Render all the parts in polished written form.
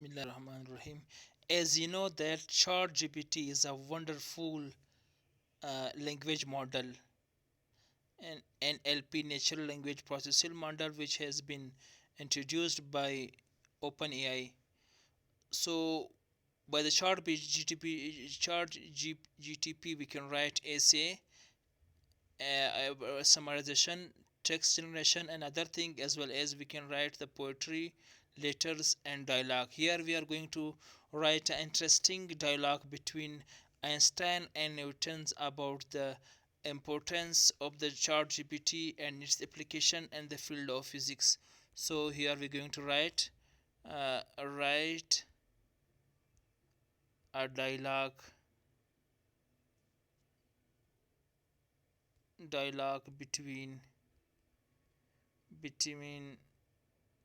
Bismillahirrahmanirrahim. As you know that ChatGPT is a wonderful language model, an NLP natural language processing model which has been introduced by OpenAI. So by the chat GTP we can write essay, summarization, text generation, and other thing, as well as we can write the poetry, letters, and dialogue. Here we are going to write an interesting dialogue between Einstein and Newton's about the importance of the chart GPT and its application in the field of physics. So here we're going to write a dialogue between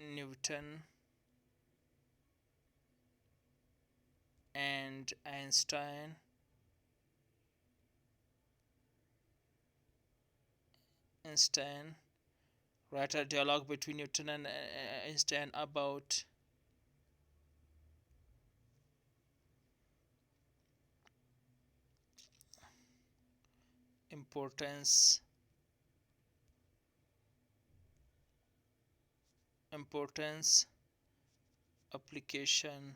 Newton and Einstein. Write a dialogue between Newton and Einstein about importance importance application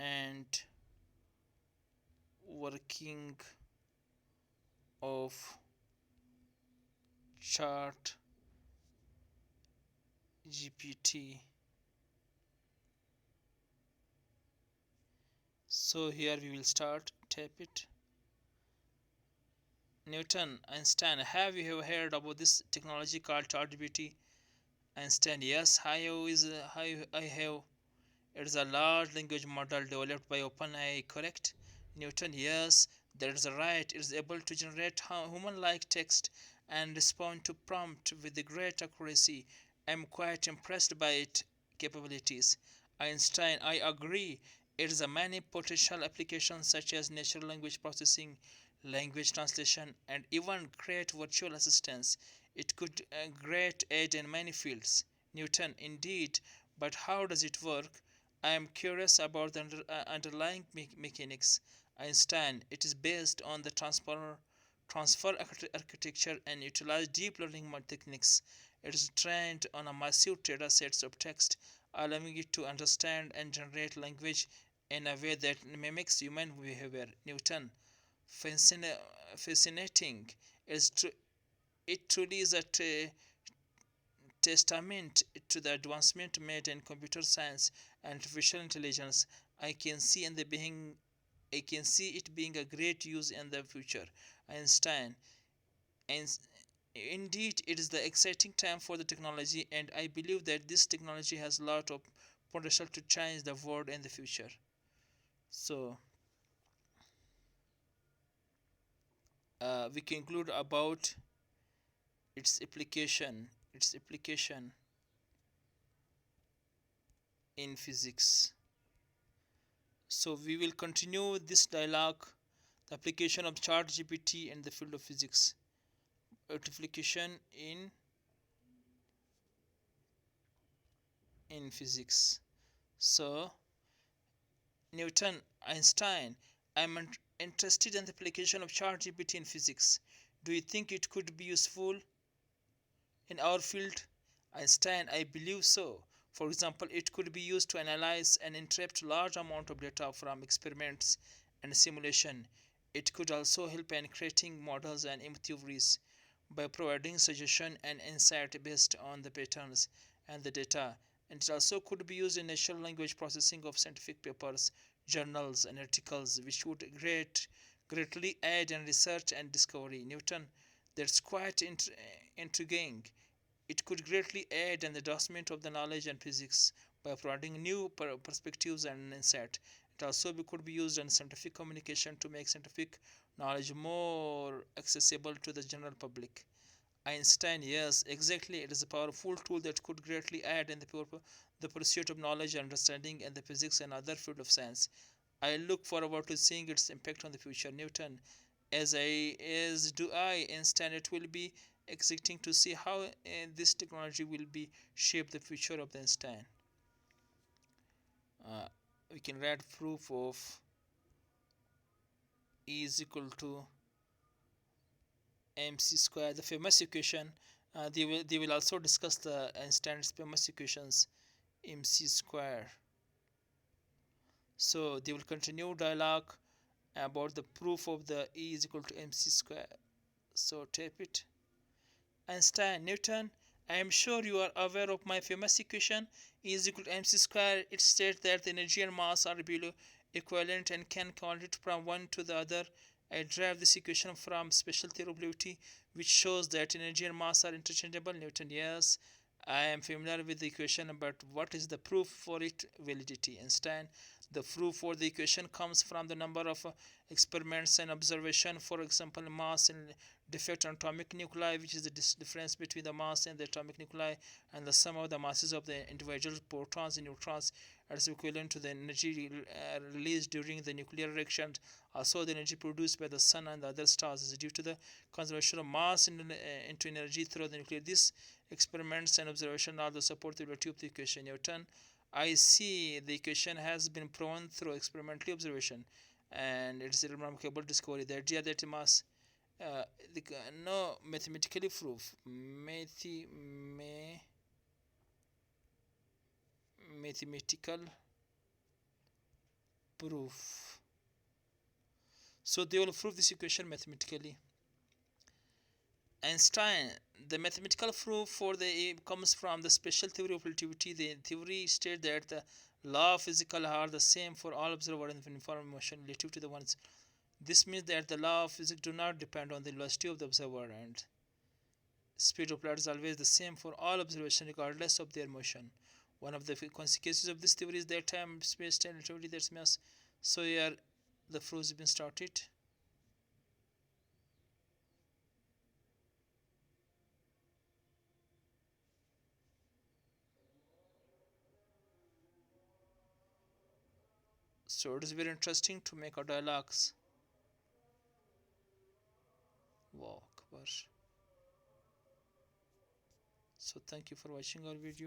and working of chart GPT. So here we will start. Type it. Newton, Einstein, have you ever heard about this technology called ChatGPT? Einstein, yes, I have. It is a large language model developed by OpenAI, correct? Newton, yes, that is right. It is able to generate human-like text and respond to prompt with great accuracy. I am quite impressed by its capabilities. Einstein, I agree. It has many potential applications such as natural language processing, language translation, and even create virtual assistants. It could great aid in many fields. Newton, indeed, but how does it work? I am curious about the underlying mechanics. Einstein, it is based on the transfer architecture and utilizes deep learning techniques. It is trained on a massive data sets of text, allowing it to understand and generate language in a way that mimics human behavior. Newton, fascinating. It truly is a testament to the advancement made in computer science and artificial intelligence. I can see in the being I can see it being a great use in the future. Einstein, and indeed it is the exciting time for the technology, and I believe that this technology has a lot of potential to change the world in the future. So we conclude about its application in physics. So we will continue this dialogue, the application of ChatGPT in the field of physics, application in physics. So Newton, Einstein, I'm interested in the application of ChatGPT in physics. Do you think it could be useful in our field? Einstein, I believe so. For example, it could be used to analyze and interpret large amount of data from experiments and simulation. It could also help in creating models and theories by providing suggestion and insight based on the patterns and the data. And it also could be used in natural language processing of scientific papers, journals, and articles, which would greatly aid in research and discovery. Newton, that's quite intriguing. It could greatly aid in the advancement of the knowledge and physics by providing new perspectives and insight. It also could be used in scientific communication to make scientific knowledge more accessible to the general public. Einstein, yes, exactly. It is a powerful tool that could greatly aid in the pursuit of knowledge and understanding in the physics and other fields of science. I look forward to seeing its impact on the future. Newton, as do I. Einstein, it will be exciting to see how this technology will be shape the future of the Einstein. uh, we can write proof of E is equal to mc square, the famous equation. They will also discuss the Einstein's famous equations, mc square. So they will continue dialogue about the proof of the E is equal to mc square. So type it. Einstein, Newton, I am sure you are aware of my famous equation E is equal to mc square. It states that the energy and mass are below equivalent and can convert from one to the other. I derive this equation from special theory of relativity, which shows that energy and mass are interchangeable. Newton, yes, I am familiar with the equation, but what is the proof for its validity? Einstein, the proof for the equation comes from the number of experiments and observation. For example, mass and defect on atomic nuclei, which is the difference between the mass and the atomic nuclei, and the sum of the masses of the individual protons and neutrons is equivalent to the energy released during the nuclear reaction. Also, the energy produced by the sun and the other stars is due to the conservation of mass into energy through the nuclear. These experiments and observation are the support the validity of the equation. Newton, I see the equation has been proven through experimental observation, and it's a remarkable discovery. The idea that mass uh, no mathematically proof mathematical proof. So they will prove this equation mathematically. Einstein, the mathematical proof for the comes from the special theory of relativity. The theory states that the law of physics are the same for all observed and uniform motion relative to the ones. This means that the law of physics do not depend on the velocity of the observer, and speed of light is always the same for all observation regardless of their motion. One of the consequences of this theory is that time, space, and relativity, that's mass. So here the proof has been started. So it is very interesting to make our dialogues. Wow, so thank you for watching our video.